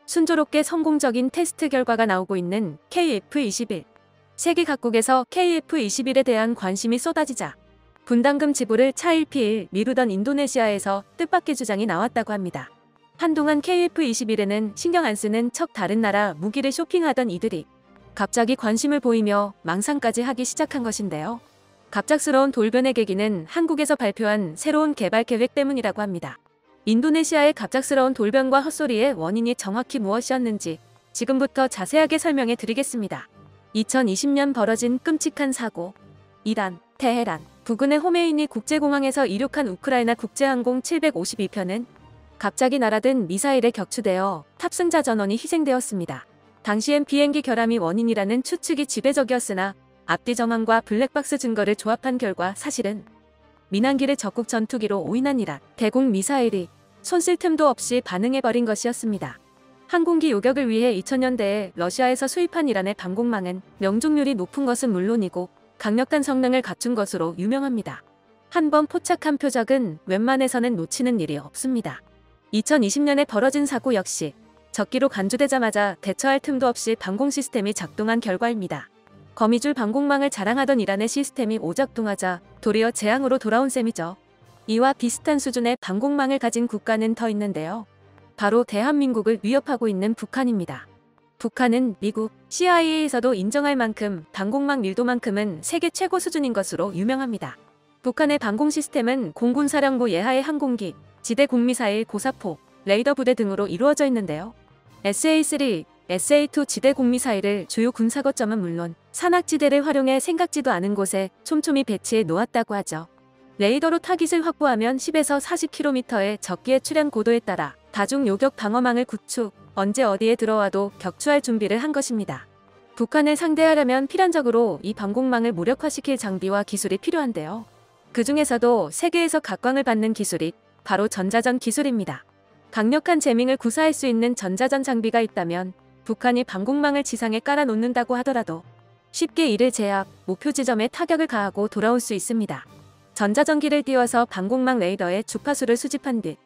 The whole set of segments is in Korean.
순조롭게 성공적인 테스트 결과가 나오고 있는 KF-21. 세계 각국에서 KF-21에 대한 관심이 쏟아지자 분담금 지불을 차일피일 미루던 인도네시아에서 뜻밖의 주장이 나왔다고 합니다. 한동안 KF-21에는 신경 안 쓰는 척 다른 나라 무기를 쇼핑하던 이들이 갑자기 관심을 보이며 망상까지 하기 시작한 것인데요. 갑작스러운 돌변의 계기는 한국에서 발표한 새로운 개발 계획 때문이라고 합니다. 인도네시아의 갑작스러운 돌변과 헛소리의 원인이 정확히 무엇이었는지 지금부터 자세하게 설명해 드리겠습니다. 2020년 벌어진 끔찍한 사고. 이란, 테헤란, 부근의 호메이니 국제공항에서 이륙한 우크라이나 국제항공 752편은 갑자기 날아든 미사일에 격추되어 탑승자 전원이 희생되었습니다. 당시엔 비행기 결함이 원인이라는 추측이 지배적이었으나 앞뒤 정황과 블랙박스 증거를 조합한 결과 사실은 민항기를 적국 전투기로 오인한 이란 대공 미사일이 손쓸 틈도 없이 반응해버린 것이었습니다. 항공기 요격을 위해 2000년대에 러시아에서 수입한 이란의 방공망은 명중률이 높은 것은 물론이고 강력한 성능을 갖춘 것으로 유명합니다. 한번 포착한 표적은 웬만해서는 놓치는 일이 없습니다. 2020년에 벌어진 사고 역시 적기로 간주되자마자 대처할 틈도 없이 방공 시스템이 작동한 결과입니다. 거미줄 방공망을 자랑하던 이란의 시스템이 오작동하자 도리어 재앙으로 돌아온 셈이죠. 이와 비슷한 수준의 방공망을 가진 국가는 더 있는데요. 바로 대한민국을 위협하고 있는 북한입니다. 북한은 미국, CIA에서도 인정할 만큼 방공망 밀도만큼은 세계 최고 수준인 것으로 유명합니다. 북한의 방공 시스템은 공군사령부 예하의 항공기, 지대 공미사일 고사포, 레이더 부대 등으로 이루어져 있는데요. SA-3, SA-2 지대 공미사일을 주요 군사 거점은 물론 산악지대를 활용해 생각지도 않은 곳에 촘촘히 배치해 놓았다고 하죠. 레이더로 타깃을 확보하면 10에서 40km의 적기의 출현 고도에 따라 다중 요격 방어망을 구축, 언제 어디에 들어와도 격추할 준비를 한 것입니다. 북한을 상대하려면 필연적으로 이 방공망을 무력화시킬 장비와 기술이 필요한데요. 그 중에서도 세계에서 각광을 받는 기술이 바로 전자전 기술입니다. 강력한 재밍을 구사할 수 있는 전자전 장비가 있다면 북한이 방공망을 지상에 깔아놓는다고 하더라도 쉽게 이를 제압, 목표 지점에 타격을 가하고 돌아올 수 있습니다. 전자전기를 띄워서 방공망 레이더에 주파수를 수집한 뒤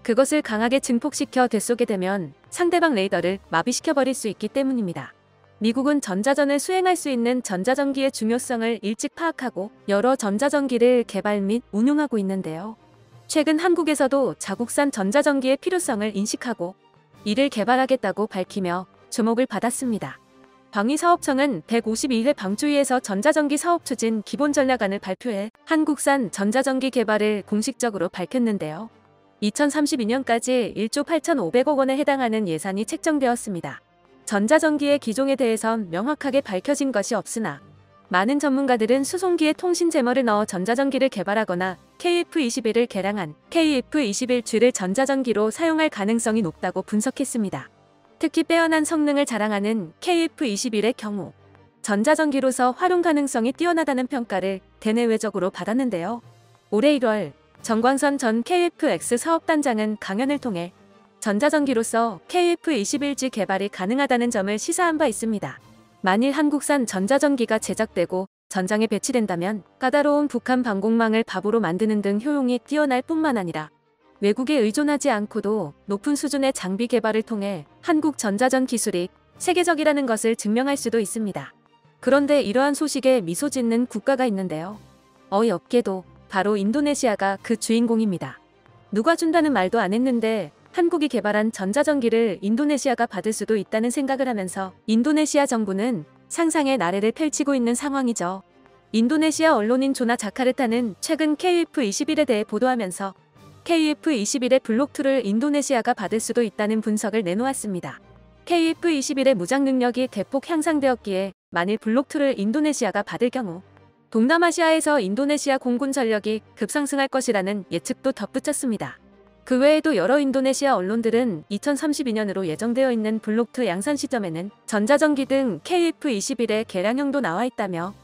그것을 강하게 증폭시켜 되쏘게 되면 상대방 레이더를 마비시켜버릴 수 있기 때문입니다. 미국은 전자전을 수행할 수 있는 전자전기의 중요성을 일찍 파악하고 여러 전자전기를 개발 및 운용하고 있는데요. 최근 한국에서도 자국산 전자전기의 필요성을 인식하고 이를 개발하겠다고 밝히며 주목을 받았습니다. 방위사업청은 152회 방주위에서 전자전기 사업 추진 기본 전략안을 발표해 한국산 전자전기 개발을 공식적으로 밝혔는데요. 2032년까지 1조 8,500억 원에 해당하는 예산이 책정되었습니다. 전자전기의 기종에 대해선 명확하게 밝혀진 것이 없으나 많은 전문가들은 수송기에 통신 제머를 넣어 전자전기를 개발하거나 KF-21을 개량한 KF-21G를 전자전기로 사용할 가능성이 높다고 분석했습니다. 특히 빼어난 성능을 자랑하는 KF-21의 경우 전자전기로서 활용 가능성이 뛰어나다는 평가를 대내외적으로 받았는데요. 올해 1월 정광선 전 KF-X 사업단장은 강연을 통해 전자전기로서 KF-21G 개발이 가능하다는 점을 시사한 바 있습니다. 만일 한국산 전자전기가 제작되고 전장에 배치된다면 까다로운 북한 방공망을 밥으로 만드는 등 효용이 뛰어날 뿐만 아니라 외국에 의존하지 않고도 높은 수준의 장비 개발을 통해 한국 전자전 기술이 세계적이라는 것을 증명할 수도 있습니다. 그런데 이러한 소식에 미소 짓는 국가가 있는데요. 어이없게도 바로 인도네시아가 그 주인공입니다. 누가 준다는 말도 안 했는데 한국이 개발한 전자전기를 인도네시아가 받을 수도 있다는 생각을 하면서 인도네시아 정부는 상상의 나래를 펼치고 있는 상황이죠. 인도네시아 언론인 조나 자카르타는 최근 KF-21에 대해 보도하면서 KF-21의 블록2를 인도네시아가 받을 수도 있다는 분석을 내놓았습니다. KF-21의 무장 능력이 대폭 향상되었기에 만일 블록2를 인도네시아가 받을 경우 동남아시아에서 인도네시아 공군 전력이 급상승할 것이라는 예측도 덧붙였습니다. 그 외에도 여러 인도네시아 언론들은 2032년으로 예정되어 있는 블록2 양산 시점에는 전자전기 등 KF-21의 개량형도 나와 있다며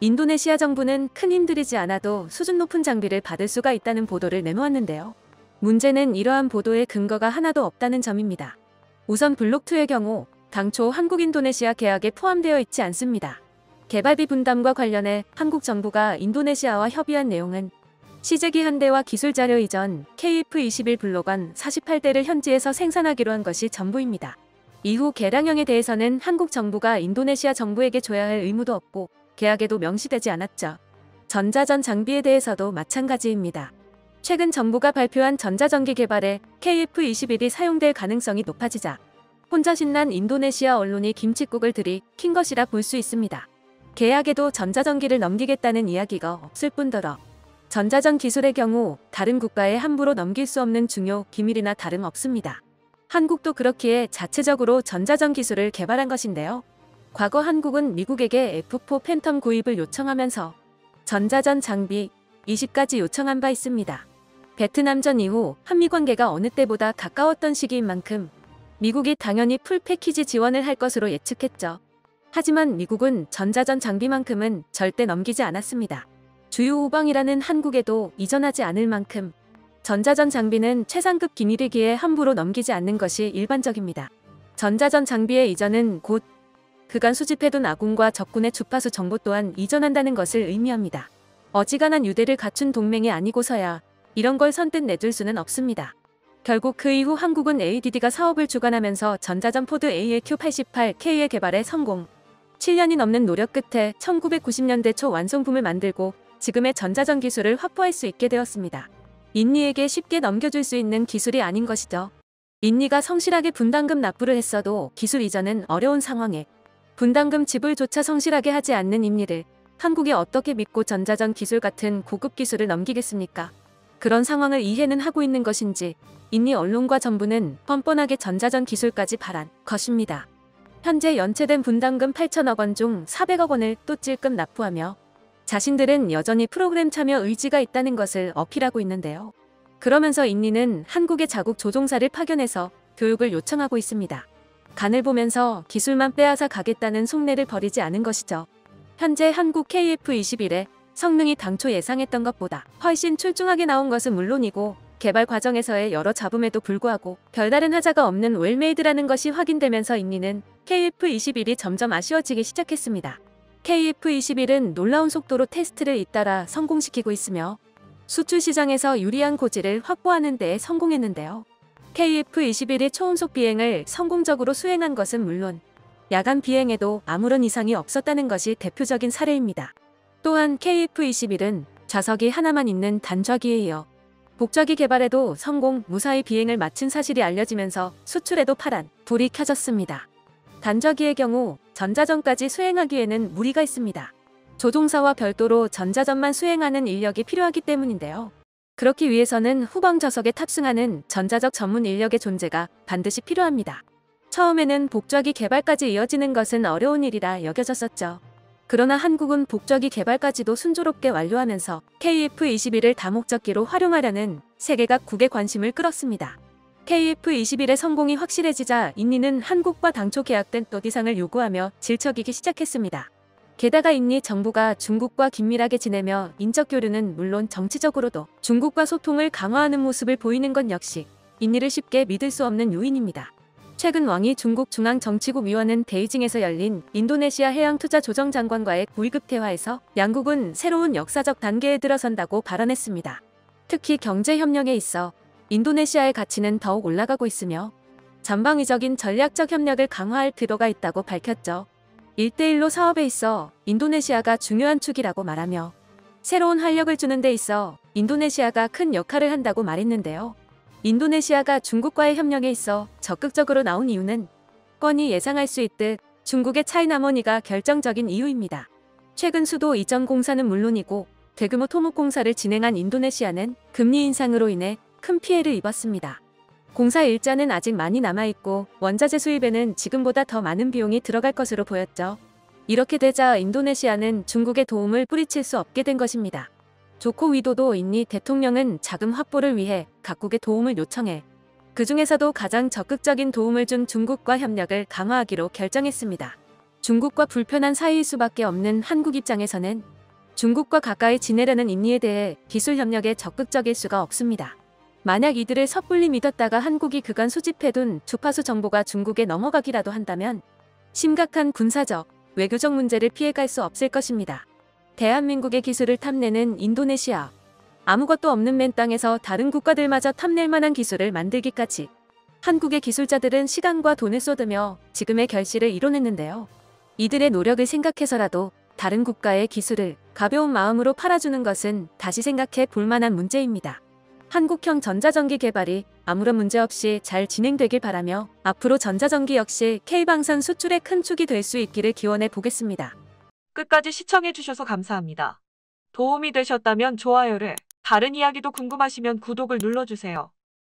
인도네시아 정부는 큰 힘 들이지 않아도 수준 높은 장비를 받을 수가 있다는 보도를 내놓았는데요. 문제는 이러한 보도에 근거가 하나도 없다는 점입니다. 우선 블록2의 경우 당초 한국-인도네시아 계약에 포함되어 있지 않습니다. 개발비 분담과 관련해 한국 정부가 인도네시아와 협의한 내용은 시제기 한 대와 기술 자료 이전 KF-21 블록1 48대를 현지에서 생산하기로 한 것이 전부입니다. 이후 개량형에 대해서는 한국 정부가 인도네시아 정부에게 줘야 할 의무도 없고 계약에도 명시되지 않았죠. 전자전 장비에 대해서도 마찬가지입니다. 최근 정부가 발표한 전자전기 개발에 KF-21이 사용될 가능성이 높아지자 혼자 신난 인도네시아 언론이 김칫국을 들이킨 것이라 볼 수 있습니다. 계약에도 전자전기를 넘기겠다는 이야기가 없을 뿐더러 전자전 기술의 경우 다른 국가에 함부로 넘길 수 없는 중요 기밀이나 다름없습니다. 한국도 그렇기에 자체적으로 전자전 기술을 개발한 것인데요. 과거 한국은 미국에게 F4 팬텀 구입을 요청하면서 전자전 장비 20가지 요청한 바 있습니다. 베트남전 이후 한미 관계가 어느 때보다 가까웠던 시기인 만큼 미국이 당연히 풀 패키지 지원을 할 것으로 예측했죠. 하지만 미국은 전자전 장비만큼은 절대 넘기지 않았습니다. 주요 우방이라는 한국에도 이전하지 않을 만큼 전자전 장비는 최상급 기밀이기에 함부로 넘기지 않는 것이 일반적입니다. 전자전 장비의 이전은 곧 그간 수집해둔 아군과 적군의 주파수 정보 또한 이전한다는 것을 의미합니다. 어지간한 유대를 갖춘 동맹이 아니고서야 이런 걸 선뜻 내둘 수는 없습니다. 결국 그 이후 한국은 ADD가 사업을 주관하면서 전자전 포드 AAQ-88K의 개발에 성공. 7년이 넘는 노력 끝에 1990년대 초 완성품을 만들고 지금의 전자전 기술을 확보할 수 있게 되었습니다. 인니에게 쉽게 넘겨줄 수 있는 기술이 아닌 것이죠. 인니가 성실하게 분담금 납부를 했어도 기술 이전은 어려운 상황에 분담금 지불조차 성실하게 하지 않는 인니를 한국이 어떻게 믿고 전자전 기술 같은 고급 기술을 넘기겠습니까? 그런 상황을 이해는 하고 있는 것인지 인니 언론과 정부는 뻔뻔하게 전자전 기술까지 바란 것입니다. 현재 연체된 분담금 8천억 원 중 400억 원을 또 찔끔 납부하며 자신들은 여전히 프로그램 참여 의지가 있다는 것을 어필하고 있는데요. 그러면서 인니는 한국의 자국 조종사를 파견해서 교육을 요청하고 있습니다. 간을 보면서 기술만 빼앗아 가겠다는 속내를 버리지 않은 것이죠. 현재 한국 KF-21의 성능이 당초 예상했던 것보다 훨씬 출중하게 나온 것은 물론이고 개발 과정에서의 여러 잡음에도 불구하고 별다른 하자가 없는 웰메이드라는 것이 확인되면서 인니는 KF-21이 점점 아쉬워지기 시작했습니다. KF-21은 놀라운 속도로 테스트를 잇따라 성공시키고 있으며 수출 시장에서 유리한 고지를 확보하는 데 성공했는데요. KF-21의 초음속 비행을 성공적으로 수행한 것은 물론 야간 비행에도 아무런 이상이 없었다는 것이 대표적인 사례입니다. 또한 KF-21은 좌석이 하나만 있는 단좌기에 이어 복좌기 개발에도 성공 무사히 비행을 마친 사실이 알려지면서 수출에도 파란 불이 켜졌습니다. 단좌기의 경우 전자전까지 수행하기에는 무리가 있습니다. 조종사와 별도로 전자전만 수행하는 인력이 필요하기 때문인데요. 그렇기 위해서는 후방 좌석에 탑승하는 전자적 전문 인력의 존재가 반드시 필요합니다. 처음에는 복좌기 개발까지 이어지는 것은 어려운 일이라 여겨졌었죠. 그러나 한국은 복좌기 개발까지도 순조롭게 완료하면서 KF-21을 다목적기로 활용하려는 세계 각국의 관심을 끌었습니다. KF-21의 성공이 확실해지자 인니는 한국과 당초 계약된 또디상을 요구하며 질척이기 시작했습니다. 게다가 인니 정부가 중국과 긴밀하게 지내며 인적 교류는 물론 정치적으로도 중국과 소통을 강화하는 모습을 보이는 것 역시 인니를 쉽게 믿을 수 없는 요인입니다. 최근 왕이 중국 중앙정치국 위원은 베이징에서 열린 인도네시아 해양투자조정장관과의 고위급 대화에서 양국은 새로운 역사적 단계에 들어선다고 발언했습니다. 특히 경제협력에 있어 인도네시아의 가치는 더욱 올라가고 있으며 전방위적인 전략적 협력을 강화할 필요가 있다고 밝혔죠. 1대1로 사업에 있어 인도네시아가 중요한 축이라고 말하며 새로운 활력을 주는 데 있어 인도네시아가 큰 역할을 한다고 말했는데요. 인도네시아가 중국과의 협력에 있어 적극적으로 나온 이유는 뻔히 예상할 수 있듯 중국의 차이나머니가 결정적인 이유입니다. 최근 수도 이전 공사는 물론이고 대규모 토목 공사를 진행한 인도네시아는 금리 인상으로 인해 큰 피해를 입었습니다. 공사 일자는 아직 많이 남아있고 원자재 수입에는 지금보다 더 많은 비용이 들어갈 것으로 보였죠. 이렇게 되자 인도네시아는 중국의 도움을 뿌리칠 수 없게 된 것입니다. 조코 위도도 인니 대통령은 자금 확보를 위해 각국의 도움을 요청해 그 중에서도 가장 적극적인 도움을 준 중국과 협력을 강화하기로 결정했습니다. 중국과 불편한 사이일 수밖에 없는 한국 입장에서는 중국과 가까이 지내려는 인니에 대해 기술 협력에 적극적일 수가 없습니다. 만약 이들을 섣불리 믿었다가 한국이 그간 수집해둔 주파수 정보가 중국에 넘어가기라도 한다면 심각한 군사적, 외교적 문제를 피해갈 수 없을 것입니다. 대한민국의 기술을 탐내는 인도네시아. 아무것도 없는 맨 땅에서 다른 국가들마저 탐낼 만한 기술을 만들기까지 한국의 기술자들은 시간과 돈을 쏟으며 지금의 결실을 이뤄냈는데요. 이들의 노력을 생각해서라도 다른 국가의 기술을 가벼운 마음으로 팔아주는 것은 다시 생각해 볼 만한 문제입니다. 한국형 전자전기 개발이 아무런 문제 없이 잘 진행되길 바라며 앞으로 전자전기 역시 K방산 수출의 큰 축이 될 수 있기를 기원해 보겠습니다. 끝까지 시청해주셔서 감사합니다. 도움이 되셨다면 좋아요를, 다른 이야기도 궁금하시면 구독을 눌러주세요.